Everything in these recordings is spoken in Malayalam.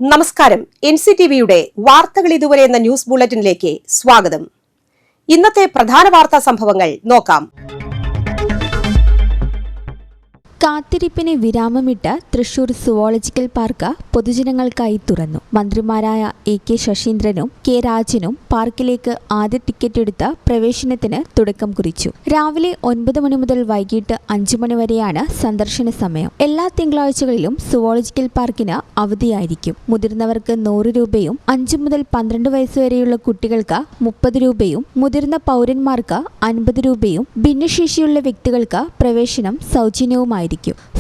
നമസ്കാരം. NCTVയുടെ വാർത്തകൾ ഇതുവരെ എന്ന ന്യൂസ് ബുള്ളറ്റിനിലേക്ക് സ്വാഗതം. ഇന്നത്തെ പ്രധാന വാർത്താ സംഭവങ്ങൾ നോക്കാം. കാത്തിരിപ്പിന് വിരാമമിട്ട് തൃശൂർ സുവോളജിക്കൽ പാർക്ക് പൊതുജനങ്ങൾക്കായി തുറന്നു. മന്ത്രിമാരായ AK ശശീന്ദ്രനും K രാജനും പാർക്കിലേക്ക് ആദ്യ ടിക്കറ്റ് എടുത്ത് പ്രവേശനത്തിന് തുടക്കം കുറിച്ചു. രാവിലെ 9 മണി മുതൽ വൈകിട്ട് 5 മണി വരെയാണ് സന്ദർശന സമയം. എല്ലാ തിങ്കളാഴ്ചകളിലും സുവോളജിക്കൽ പാർക്കിന് അവധിയായിരിക്കും. മുതിർന്നവർക്ക് 100 രൂപയും 5 മുതൽ 12 വയസ്സുവരെയുള്ള കുട്ടികൾക്ക് 30 രൂപയും മുതിർന്ന പൗരന്മാർക്ക് 50 രൂപയും ഭിന്നശേഷിയുള്ള വ്യക്തികൾക്ക് പ്രവേശനം സൗജന്യവുമായി.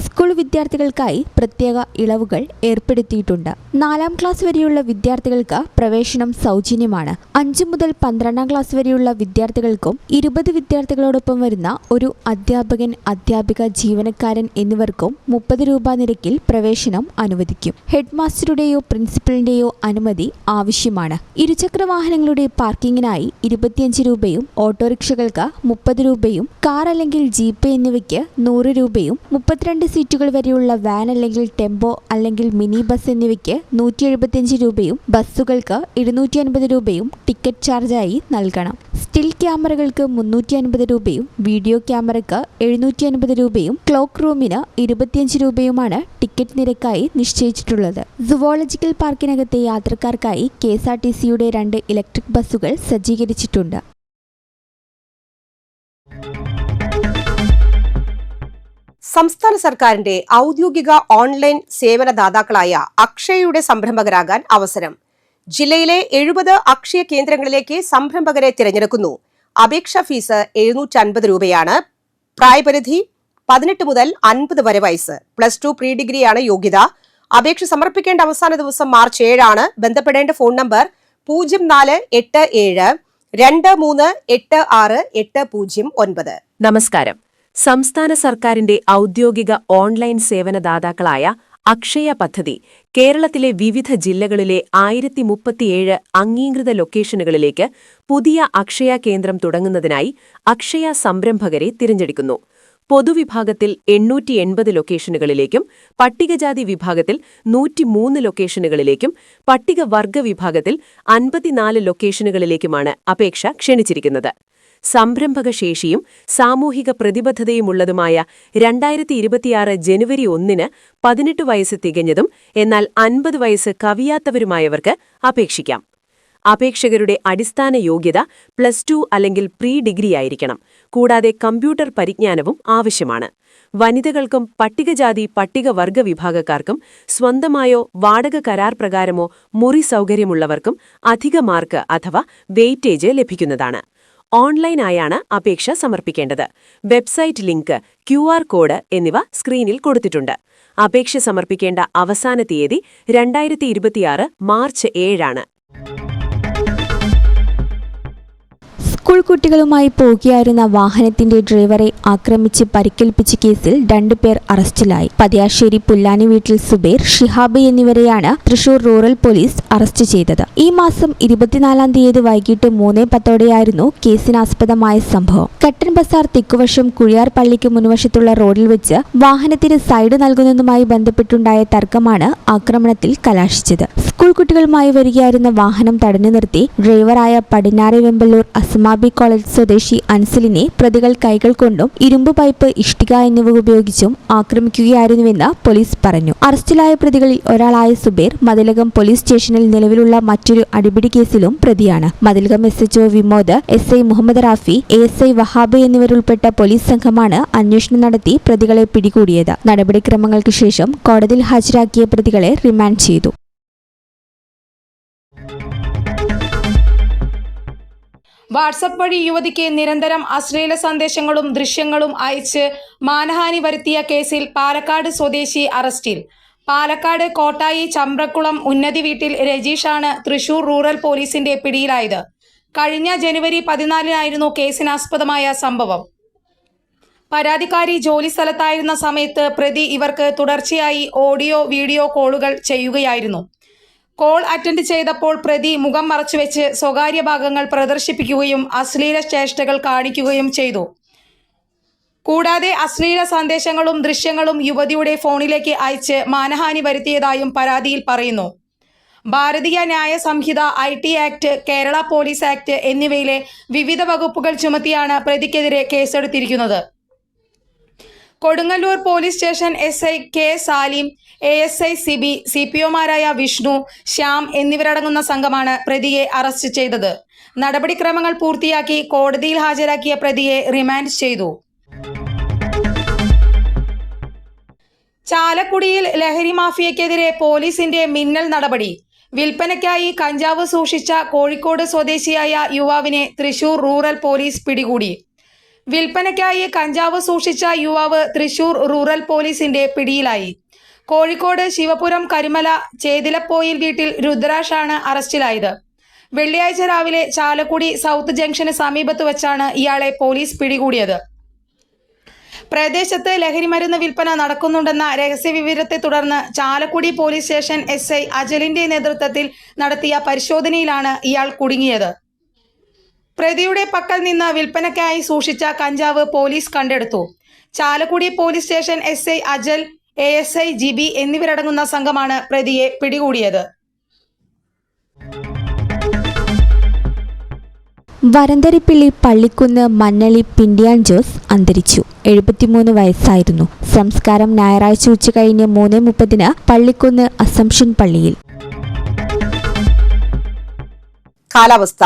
സ്കൂൾ വിദ്യാർത്ഥികൾക്കായി പ്രത്യേക ഇളവുകൾ ഏർപ്പെടുത്തിയിട്ടുണ്ട്. 4ാം ക്ലാസ് വരെയുള്ള വിദ്യാർത്ഥികൾക്ക് പ്രവേശനം സൗജന്യമാണ്. 5 മുതൽ 12ാം ക്ലാസ് വരെയുള്ള വിദ്യാർത്ഥികൾക്കും 20 വിദ്യാർത്ഥികളോടൊപ്പം വരുന്ന ഒരു അധ്യാപകൻ, അധ്യാപിക, ജീവനക്കാരൻ എന്നിവർക്കും 30 രൂപ നിരക്കിൽ പ്രവേശനം അനുവദിക്കും. ഹെഡ് മാസ്റ്ററുടെയോ പ്രിൻസിപ്പലിന്റെയോ അനുമതി ആവശ്യമാണ്. ഇരുചക്ര വാഹനങ്ങളുടെ പാർക്കിങ്ങിനായി 25 രൂപയും ഓട്ടോറിക്ഷകൾക്ക് 30 രൂപയും കാർ അല്ലെങ്കിൽ ജീപ്പ് എന്നിവയ്ക്ക് 100 രൂപയും 32 സീറ്റുകൾ വരെയുള്ള വാൻ അല്ലെങ്കിൽ ടെമ്പോ അല്ലെങ്കിൽ മിനി ബസ് എന്നിവയ്ക്ക് 175 രൂപയും ബസ്സുകൾക്ക് 250 രൂപയും ടിക്കറ്റ് ചാർജായി നൽകണം. സ്റ്റിൽ ക്യാമറകൾക്ക് 350 രൂപയും വീഡിയോ ക്യാമറയ്ക്ക് 750 രൂപയും ക്ലോക്ക് റൂമിന് 25 രൂപയുമാണ് ടിക്കറ്റ് നിരക്കായി നിശ്ചയിച്ചിട്ടുള്ളത്. സുവോളജിക്കൽ പാർക്കിനകത്തെ യാത്രക്കാർക്കായി KSRTCയുടെ 2 ഇലക്ട്രിക് ബസ്സുകൾ സജ്ജീകരിച്ചിട്ടുണ്ട്. സംസ്ഥാന സർക്കാരിന്റെ ഔദ്യോഗിക ഓൺലൈൻ സേവനദാതാക്കളായ അക്ഷയയുടെ സംരംഭകരാകാൻ അവസരം. ജില്ലയിലെ 70 അക്ഷയ കേന്ദ്രങ്ങളിലേക്ക് സംരംഭകരെ തിരഞ്ഞെടുക്കുന്നു. അപേക്ഷാ ഫീസ് 750 രൂപയാണ്. പ്രായപരിധി 18 മുതൽ 50 വരെ വയസ്സ്. +2 പ്രീ ഡിഗ്രിയാണ് യോഗ്യത. അപേക്ഷ സമർപ്പിക്കേണ്ട അവസാന ദിവസം മാർച്ച് 7 ബന്ധപ്പെടേണ്ട ഫോൺ നമ്പർ 0487 2386 809. നമസ്കാരം. സംസ്ഥാന സർക്കാരിന്റെ ഔദ്യോഗിക ഓൺലൈൻ സേവനദാതാക്കളായ അക്ഷയ പദ്ധതി കേരളത്തിലെ വിവിധ ജില്ലകളിലെ 1037 അംഗീകൃത ലൊക്കേഷനുകളിലേക്ക് പുതിയ അക്ഷയ കേന്ദ്രം തുടങ്ങുന്നതിനായി അക്ഷയ സംരംഭകരെ തിരഞ്ഞെടുക്കുന്നു. പൊതുവിഭാഗത്തിൽ 880 ലൊക്കേഷനുകളിലേക്കും പട്ടികജാതി വിഭാഗത്തിൽ 103 ലൊക്കേഷനുകളിലേക്കും പട്ടികവർഗ വിഭാഗത്തിൽ 54 ലൊക്കേഷനുകളിലേക്കുമാണ് അപേക്ഷ ക്ഷണിച്ചിരിക്കുന്നത്. സംരംഭക ശേഷിയും സാമൂഹിക പ്രതിബദ്ധതയുമുള്ളതുമായ 2026 ജനുവരി 1 18 വയസ്സ് തികഞ്ഞതും എന്നാൽ 50 വയസ്സ് കവിയാത്തവരുമായവർക്ക് അപേക്ഷിക്കാം. അപേക്ഷകരുടെ അടിസ്ഥാന യോഗ്യത +2 അല്ലെങ്കിൽ പ്രീ ഡിഗ്രി ആയിരിക്കണം. കൂടാതെ കമ്പ്യൂട്ടർ പരിജ്ഞാനവും ആവശ്യമാണ്. വനിതകൾക്കും പട്ടികജാതി പട്ടികവർഗ വിഭാഗക്കാർക്കും സ്വന്തമായോ വാടക കരാർ പ്രകാരമോ മുറി സൗകര്യമുള്ളവർക്കും അധിക മാർക്ക് അഥവാ വെയിറ്റേജ് ലഭിക്കുന്നതാണ്. ഓൺലൈനായാണ് അപേക്ഷ സമർപ്പിക്കേണ്ടത്. വെബ്സൈറ്റ് ലിങ്ക്, QR കോഡ് എന്നിവ സ്ക്രീനിൽ കൊടുത്തിട്ടുണ്ട്. അപേക്ഷ സമർപ്പിക്കേണ്ട അവസാന തീയതി 2026 മാർച്ച് 7. സ്കൂൾ കുട്ടികളുമായി പോകുകയായിരുന്ന വാഹനത്തിന്റെ ഡ്രൈവറെ ആക്രമിച്ച് പരിക്കേൽപ്പിച്ച കേസിൽ 2 പേർ അറസ്റ്റിലായി. പതിയാശ്ശേരി പുല്ലാനി വീട്ടിൽ സുബൈർ, ഷിഹാബ് എന്നിവരെയാണ് തൃശൂർ റൂറൽ പോലീസ് അറസ്റ്റ് ചെയ്തത്. ഈ മാസം 24-ാം തീയതി വൈകിട്ട് 3:10 കേസിനാസ്പദമായ സംഭവം. കട്ടൻ ബസാർ തെക്കുവശം കുഴിയാർ പള്ളിക്ക് മുൻവശത്തുള്ള റോഡിൽ വെച്ച് വാഹനത്തിന് സൈഡ് നൽകുന്നതുമായി ബന്ധപ്പെട്ടുണ്ടായ തർക്കമാണ് ആക്രമണത്തിൽ കലാശിച്ചത്. സ്കൂൾ കുട്ടികളുമായി വരികയായിരുന്ന വാഹനം തടഞ്ഞു നിർത്തി ഡ്രൈവറായ പടിഞ്ഞാറെ വെമ്പല്ലൂർ അസ്മാബി കോളേജ് സ്വദേശി അൻസലിനെ പ്രതികൾ കൈകൾ കൊണ്ടും ഇരുമ്പ് പൈപ്പ്, ഇഷ്ടിക എന്നിവ ഉപയോഗിച്ചും ആക്രമിക്കുകയായിരുന്നുവെന്ന് പോലീസ് പറഞ്ഞു. അറസ്റ്റിലായ പ്രതികളിൽ ഒരാളായ സുബൈർ മതിലകം പോലീസ് സ്റ്റേഷനിൽ നിലവിലുള്ള മറ്റൊരു അടിപിടി കേസിലും പ്രതിയാണ്. Mathilakam SHO Vimod, SI Muhammad Rafi, ASI Wahab എന്നിവരുൾപ്പെട്ട പോലീസ് സംഘമാണ് അന്വേഷണം നടത്തി പ്രതികളെ പിടികൂടിയത്. നടപടിക്രമങ്ങൾക്ക് ശേഷം കോടതിയിൽ ഹാജരാക്കിയ പ്രതികളെ റിമാൻഡ് ചെയ്തു. വാട്സപ്പ് വഴി യുവതിക്ക് നിരന്തരം അശ്ലീല സന്ദേശങ്ങളും ദൃശ്യങ്ങളും അയച്ച് മാനഹാനി വരുത്തിയ കേസിൽ പാലക്കാട് സ്വദേശി അറസ്റ്റിൽ. പാലക്കാട് കോട്ടായി ചമ്പ്രക്കുളം ഉന്നതി വീട്ടിൽ രജീഷാണ് തൃശൂർ റൂറൽ പോലീസിന്റെ പിടിയിലായത്. കഴിഞ്ഞ ജനുവരി 14 കേസിനാസ്പദമായ സംഭവം. പരാതിക്കാരി ജോലി സ്ഥലത്തായിരുന്ന സമയത്ത് പ്രതി ഇവർക്ക് തുടർച്ചയായി ഓഡിയോ വീഡിയോ കോളുകൾ ചെയ്യുകയായിരുന്നു. കോൾ അറ്റൻഡ് ചെയ്തപ്പോൾ പ്രതി മുഖം മറച്ചുവെച്ച് സ്വകാര്യ ഭാഗങ്ങൾ പ്രദർശിപ്പിക്കുകയും അശ്ലീല ചേഷ്ടകൾ കാണിക്കുകയും ചെയ്തു. കൂടാതെ അശ്ലീല സന്ദേശങ്ങളും ദൃശ്യങ്ങളും യുവതിയുടെ ഫോണിലേക്ക് അയച്ച് മാനഹാനി വരുത്തിയതായും പരാതിയിൽ പറയുന്നു. Bharatiya Nyaya Sanhita, IT act, Kerala police act എന്നിവയിലെ വിവിധ വകുപ്പുകൾ ചുമത്തിയാണ് പ്രതിക്കെതിരെ കേസെടുത്തിരിക്കുന്നത്. Kodungallur police station SI K Salim, ASI Sibi, CPOമാരായ വിഷ്ണു, ശ്യാം എന്നിവരടങ്ങുന്ന സംഘമാണ് പ്രതിയെ അറസ്റ്റ് ചെയ്തത്. നടപടിക്രമങ്ങൾ പൂർത്തിയാക്കി കോടതിയിൽ ഹാജരാക്കിയ പ്രതിയെ റിമാൻഡ് ചെയ്തു. ചാലക്കുടിയിൽ ലഹരി മാഫിയക്കെതിരെ പോലീസിന്റെ മിന്നൽ നടപടി. വിൽപ്പനയ്ക്കായി കഞ്ചാവ് സൂക്ഷിച്ച കോഴിക്കോട് സ്വദേശിയായ യുവാവിനെ തൃശൂർ റൂറൽ പോലീസ് പിടികൂടി. വിൽപ്പനയ്ക്കായി കഞ്ചാവ് സൂക്ഷിച്ച യുവാവ് തൃശൂർ റൂറൽ പോലീസിന്റെ പിടിയിലായി. കോഴിക്കോട് ശിവപുരം കരിമല ചേതിലപ്പോയിൽ വീട്ടിൽ രുദ്രാഷാണ് അറസ്റ്റിലായത്. വെള്ളിയാഴ്ച രാവിലെ ചാലക്കുടി സൗത്ത് ജംഗ്ഷന് സമീപത്ത് വെച്ചാണ് ഇയാളെ പോലീസ് പിടികൂടിയത്. പ്രദേശത്ത് ലഹരിമരുന്ന് വിൽപ്പന നടക്കുന്നുണ്ടെന്ന രഹസ്യവിവരത്തെ തുടർന്ന് ചാലക്കുടി പോലീസ് സ്റ്റേഷൻ SI അജലിന്റെ നേതൃത്വത്തിൽ നടത്തിയ പരിശോധനയിലാണ് ഇയാൾ കുടുങ്ങിയത്. പ്രതിയുടെ പക്കൽ നിന്ന് വിൽപ്പനയ്ക്കായി സൂക്ഷിച്ച കഞ്ചാവ് പോലീസ് കണ്ടെടുത്തു. Chalakudy police station SI Ajal, ASI Jibi എന്നിവരടങ്ങുന്ന സംഘമാണ് പ്രതിയെ പിടികൂടിയത്. വരന്തരിപ്പിള്ളി പള്ളിക്കുന്ന് മന്നളി പിണ്ടിയാൻ ജോസ് അന്തരിച്ചു. 73 വയസ്സായിരുന്നു. സംസ്കാരം ഞായറാഴ്ച ഉച്ചകഴിഞ്ഞ് 3:30 പള്ളിക്കുന്ന് അസംഷൻ പള്ളിയിൽ. കാലാവസ്ഥ.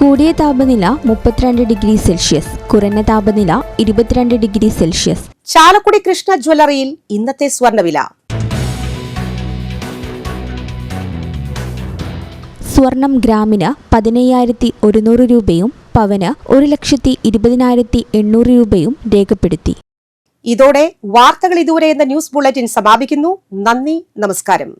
കൂടിയ താപനില 32 ഡിഗ്രി സെൽഷ്യസ്, കുറഞ്ഞ താപനില 22 ഡിഗ്രി സെൽഷ്യസ്. ചാലക്കുടി കൃഷ്ണ ജ്വല്ലറിയിൽ ഇന്നത്തെ സ്വർണ്ണവില. സ്വർണം ഗ്രാമിന് 15,100 രൂപയും പവന് 1,20,800 രൂപയും രേഖപ്പെടുത്തി. ഇതോടെ വാർത്തകൾ ഇതുവരെ എന്ന ന്യൂസ് ബുള്ളറ്റിൻ സമാപിക്കുന്നു. നന്ദി, നമസ്കാരം.